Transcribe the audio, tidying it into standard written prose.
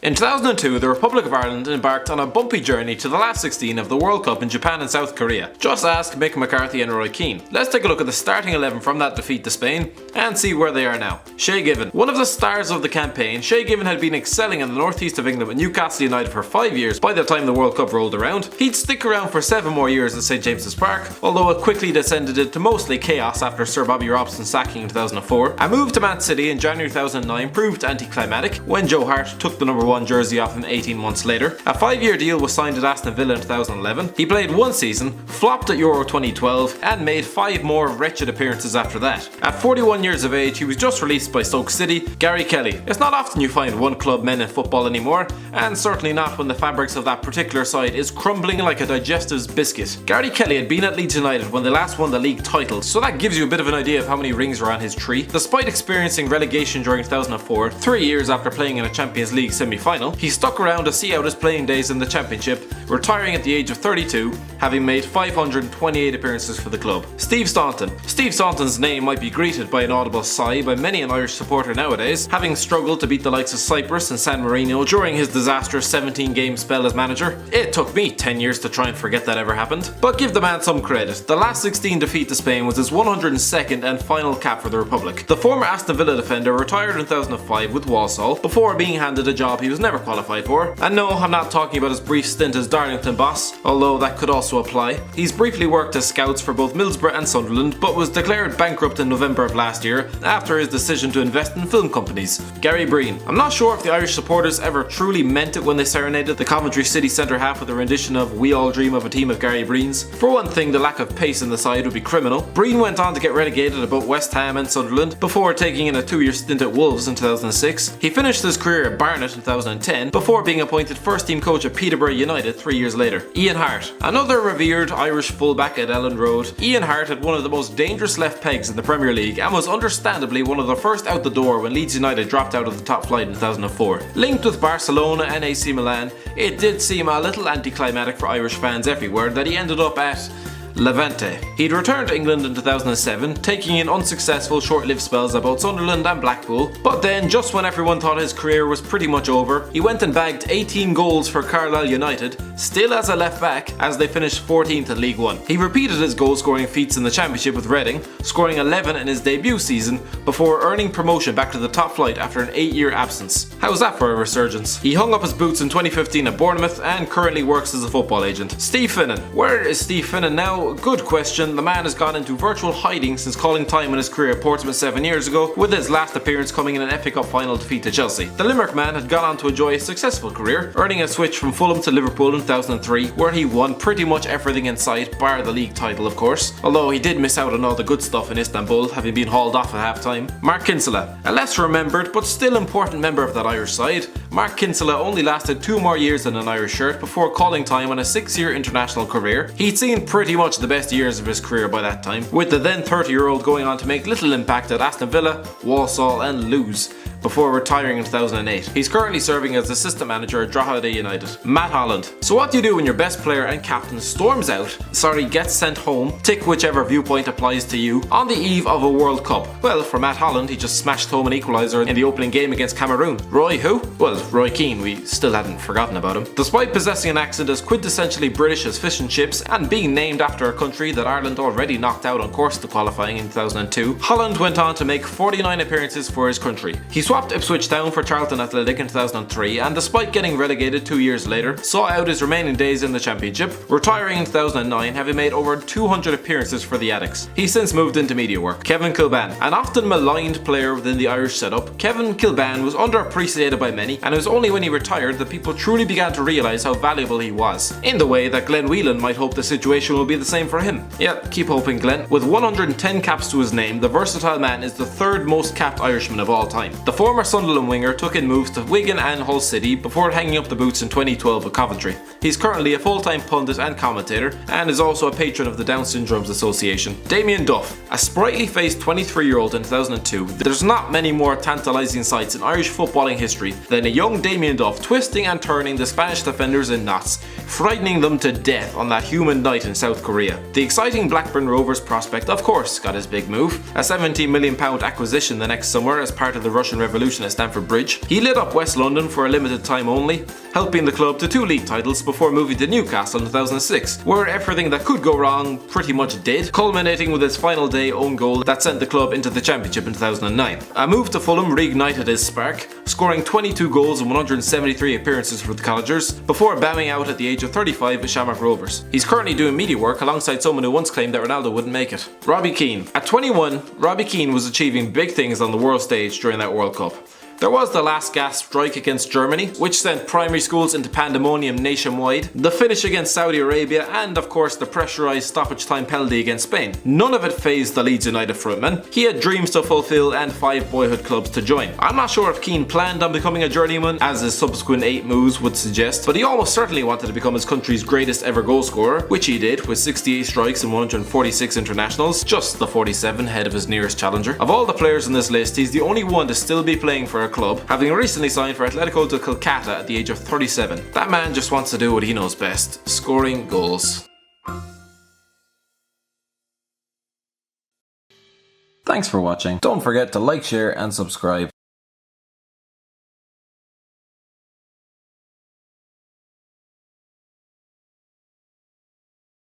In 2002, the Republic of Ireland embarked on a bumpy journey to the last 16 of the World Cup in Japan and South Korea. Just ask Mick McCarthy and Roy Keane. Let's take a look at the starting 11 from that defeat to Spain and see where they are now. Shay Given. One of the stars of the campaign, Shay Given had been excelling in the northeast of England with Newcastle United for 5 years by the time the World Cup rolled around. He'd stick around for 7 more years at St James's Park, although it quickly descended into mostly chaos after Sir Bobby Robson's sacking in 2004. A move to Man City in January 2009 proved anticlimactic when Joe Hart took the number 1 jersey off him 18 months later. A 5-year deal was signed at Aston Villa in 2011. He played 1 season, flopped at Euro 2012 and made 5 more wretched appearances after that. At 41 years of age, he was just released by Stoke City. Gary Kelly. It's not often you find one club men in football anymore, and certainly not when the fabrics of that particular side is crumbling like a digestive's biscuit. Gary Kelly had been at Leeds United when they last won the league title, so that gives you a bit of an idea of how many rings are on his tree. Despite experiencing relegation during 2004, 3 years after playing in a Champions League semi-final, he stuck around to see out his playing days in the Championship, retiring at the age of 32, having made 528 appearances for the club. Steve Staunton. Steve Staunton's name might be greeted by an audible sigh by many an Irish supporter nowadays, having struggled to beat the likes of Cyprus and San Marino during his disastrous 17-game spell as manager. It took me 10 years to try and forget that ever happened. But give the man some credit. The last 16 defeat to Spain was his 102nd and final cap for the Republic. The former Aston Villa defender retired in 2005 with Walsall before being handed a job he was never qualified for. And no, I'm not talking about his brief stint as Darlington boss, although that could also apply. He's briefly worked as scouts for both Middlesbrough and Sunderland, but was declared bankrupt in November of last year after his decision to invest in film companies. Gary Breen. I'm not sure if the Irish supporters ever truly meant it when they serenaded the Coventry city centre half with a rendition of We All Dream of a Team of Gary Breens. For one thing, the lack of pace in the side would be criminal. Breen went on to get relegated at both West Ham and Sunderland before taking in a 2-year stint at Wolves in 2006. He finished his career at Barnet in 2010 before being appointed first team coach at Peterborough United 3 years later. Ian Hart. Another revered Irish fullback at Ellen Road, Ian Hart had one of the most dangerous left pegs in the Premier League and was understandably one of the first out the door when Leeds United dropped out of the top flight in 2004. Linked with Barcelona and AC Milan, it did seem a little anticlimactic for Irish fans everywhere that he ended up at Levante. He'd returned to England in 2007, taking in unsuccessful short-lived spells at both Sunderland and Blackpool, but then just when everyone thought his career was pretty much over, he went and bagged 18 goals for Carlisle United, still as a left back, as they finished 14th in League One. He repeated his goal-scoring feats in the Championship with Reading, scoring 11 in his debut season before earning promotion back to the top flight after an 8-year absence. How's that for a resurgence? He hung up his boots in 2015 at Bournemouth and currently works as a football agent. Steve Finnan. Where is Steve Finnan now? Good question. The man has gone into virtual hiding since calling time in his career at Portsmouth 7 years ago, with his last appearance coming in an FA Cup final defeat to Chelsea. The Limerick man had gone on to enjoy a successful career, earning a switch from Fulham to Liverpool in 2003, where he won pretty much everything in sight, bar the league title of course, although he did miss out on all the good stuff in Istanbul, having been hauled off at half time. Mark Kinsella. A less remembered but still important member of that Irish side, Mark Kinsella only lasted 2 more years in an Irish shirt before calling time on a 6-year international career. He'd seen pretty much the best years of his career by that time, with the then 30-year-old going on to make little impact at Aston Villa, Walsall and Lewes, before retiring in 2008. He's currently serving as assistant manager at Drogheda United. Matt Holland. So what do you do when your best player and captain storms out, gets sent home, tick whichever viewpoint applies to you, on the eve of a World Cup? Well, for Matt Holland, he just smashed home an equaliser in the opening game against Cameroon. Roy who? Well, Roy Keane, we still hadn't forgotten about him. Despite possessing an accent as quintessentially British as fish and chips and being named after a country that Ireland already knocked out on course to qualifying in 2002, Holland went on to make 49 appearances for his country. He swapped Ipswich Town for Charlton Athletic in 2003 and despite getting relegated 2 years later, saw out his remaining days in the Championship, retiring in 2009 having made over 200 appearances for the Addicts. He's since moved into media work. Kevin Kilbane. An often maligned player within the Irish setup, Kevin Kilbane was underappreciated by many, and it was only when he retired that people truly began to realise how valuable he was, in the way that Glenn Whelan might hope the situation will be the same for him. Yeah, keep hoping, Glenn. With 110 caps to his name, the versatile man is the 3rd most capped Irishman of all time. The former Sunderland winger took in moves to Wigan and Hull City before hanging up the boots in 2012 with Coventry. He's currently a full-time pundit and commentator, and is also a patron of the Down Syndromes Association. Damien Duff. A sprightly-faced 23-year-old in 2002, there's not many more tantalising sights in Irish footballing history than a young Damien Duff twisting and turning the Spanish defenders in knots, frightening them to death on that humid night in South Korea. The exciting Blackburn Rovers prospect of course got his big move, a £17 million acquisition the next summer as part of the Russian revolution at Stamford Bridge. He lit up West London for a limited time only, helping the club to 2 league titles before moving to Newcastle in 2006, where everything that could go wrong pretty much did, culminating with his final day own goal that sent the club into the Championship in 2009. A move to Fulham reignited his spark, scoring 22 goals in 173 appearances for the Collegers, before bowing out at the age of 35 at Shamrock Rovers. He's currently doing media work alongside someone who once claimed that Ronaldo wouldn't make it. Robbie Keane. At 21, Robbie Keane was achieving big things on the world stage during that World Cup. There was the last gasp strike against Germany, which sent primary schools into pandemonium nationwide, the finish against Saudi Arabia, and of course the pressurised stoppage time penalty against Spain. None of it fazed the Leeds United frontman. He had dreams to fulfil and 5 boyhood clubs to join. I'm not sure if Keane planned on becoming a journeyman, as his subsequent 8 moves would suggest, but he almost certainly wanted to become his country's greatest ever goalscorer, which he did with 68 strikes and 146 internationals, just the 47 ahead of his nearest challenger. Of all the players on this list, he's the only one to still be playing for a club, having recently signed for Atletico de Calcutta at the age of 37. That man just wants to do what he knows best, scoring goals. Thanks for watching. Don't forget to like, share and subscribe.